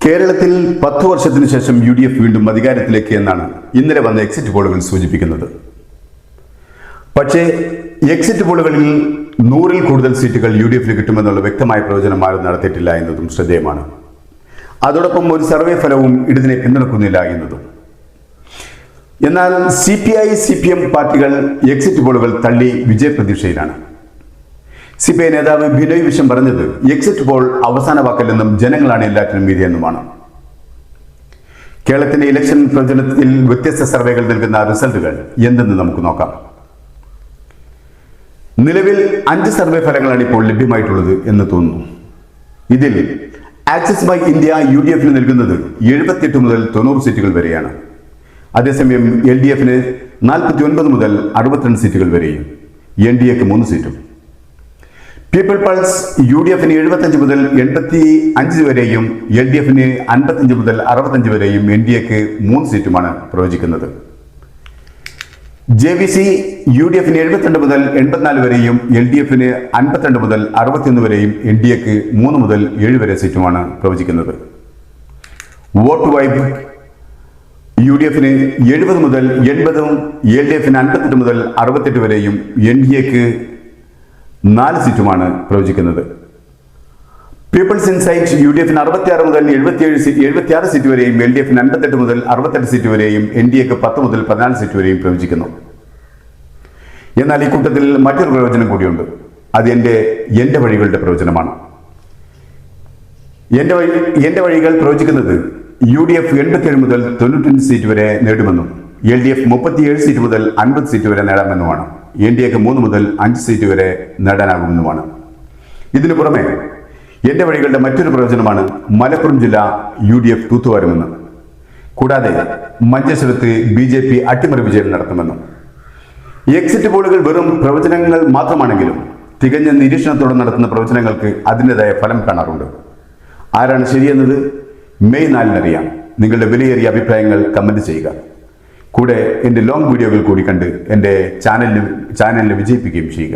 കേരളത്തിൽ 10 വർഷത്തിനു ശേഷം UDF വീണ്ടും അധികാരത്തിലേക്ക് എന്നാണ് ഇന്നലെ വന്ന എക്സിറ്റ് പോളുകൾ സൂചിപ്പിക്കുന്നത്. പക്ഷേ എക്സിറ്റ് പോളുകളിൽ 100-ൽ കൂടുതൽ സീറ്റുകൾ UDFന് കിട്ടുമെന്നുള്ള വ്യക്തമായ പ്രവചനം ആരും നടത്തിയിട്ടില്ല എന്നതും ശ്രദ്ധേയമാണ്. അതോടൊപ്പം ഒരു സർവേ ഫലവും ഇതിനെ പിന്തുണക്കുന്നില്ല എന്നതും. എന്നാൽ CPI, CPM പാർട്ടികൾ എക്സിറ്റ് പോളുകൾ തള്ളി വിജയപ്രതീക്ഷയിലാണ്. CPI നേതാവ് ബിനോയ് വിശ്വം പറഞ്ഞത് എക്സിറ്റ് പോൾ അവസാന വാക്കല്ലെന്നും ജനങ്ങളാണ് എല്ലാറ്റിനും മീതിയെന്നുമാണ്. കേരളത്തിന്റെ ഇലക്ഷൻ പ്രവചനത്തിൽ വ്യത്യസ്ത സർവേകൾ നൽകുന്ന റിസൾട്ടുകൾ എന്തെന്ന് നമുക്ക് നോക്കാം. നിലവിൽ 5 സർവേ ഫലങ്ങളാണ് ഇപ്പോൾ ലഭ്യമായിട്ടുള്ളത് എന്ന് തോന്നുന്നു. ഇതിൽ ആക്സിസ് ബാങ്ക് ഇന്ത്യ UDFന് നൽകുന്നത് 78 മുതൽ 90 സീറ്റുകൾ വരെയാണ്. അതേസമയം LDFന് 49 മുതൽ 62 സീറ്റുകൾ വരെയും NDAക്ക് 3 സീറ്റും. പീപ്പിൾ പൾസ് UDFന് 75 മുതൽ 85 വരെയും LDFന് 55 മുതൽ 65 വരെയും NDAക്ക് 3 സീറ്റുമാണ് പ്രവചിക്കുന്നത്. JVC UDFന് 72 മുതൽ 84 വരെയും LDFന് 52 മുതൽ 61 വരെയും NDAക്ക് 3 മുതൽ 7 വരെ സീറ്റുമാണ് പ്രവചിക്കുന്നത്. വോട്ട് വൈബ് UDFന് 70 മുതൽ 80ഉം LDFന് 58 മുതൽ 68 വരെയും NDAക്ക് 4 സീറ്റുമാണ് പ്രവചിക്കുന്നത്. പീപ്പിൾസ് ഇൻസൈറ്റ് UDFന് 66 മുതൽ 76 സീറ്റ് വരെയും LDFന് 58 മുതൽ 68 സീറ്റ് വരെയും NDAക്ക് 10 മുതൽ 14 സീറ്റ് വരെയും പ്രവചിക്കുന്നു. എന്നാൽ ഈ കൂട്ടത്തിൽ മറ്റൊരു പ്രവചനം കൂടിയുണ്ട്. അത് എൻ്റെ വഴികളുടെ പ്രവചനമാണ്. എൻ്റെ വഴികൾ പ്രവചിക്കുന്നത് UDF 87 മുതൽ 95 സീറ്റ് വരെ നേടുമെന്നും LDF 37 സീറ്റ് മുതൽ 50 സീറ്റ് വരെ നേടാമെന്നുമാണ്. NDAക്ക് 3 മുതൽ 5 സീറ്റ് വരെ നേടാനാകുമെന്നുമാണ്. ഇതിനു പുറമെ എൻ്റെ വഴികളുടെ മറ്റൊരു പ്രവചനമാണ് മലപ്പുറം ജില്ല UDF തൂത്തുവാരുമെന്ന്. കൂടാതെ മഞ്ചേശ്വരത്ത് BJP അട്ടിമറി വിജയം നടത്തുമെന്നും. എക്സിറ്റ് പോളുകൾ വെറും പ്രവചനങ്ങൾ മാത്രമാണെങ്കിലും തികഞ്ഞ നിരീക്ഷണത്തോടെ നടത്തുന്ന പ്രവചനങ്ങൾക്ക് അതിൻ്റെതായ ഫലം കാണാറുണ്ട്. ആരാണ് ശരിയെന്നത് മെയ് 4-ന് അറിയാം. നിങ്ങളുടെ വിലയേറിയ അഭിപ്രായങ്ങൾ കമന്റ് ചെയ്യുക. കൂടെ എൻ്റെ ലോങ് വീഡിയോകൾ കൂടി കണ്ട് എൻ്റെ ചാനലിനെ വിജയിപ്പിക്കുകയും ചെയ്യുക.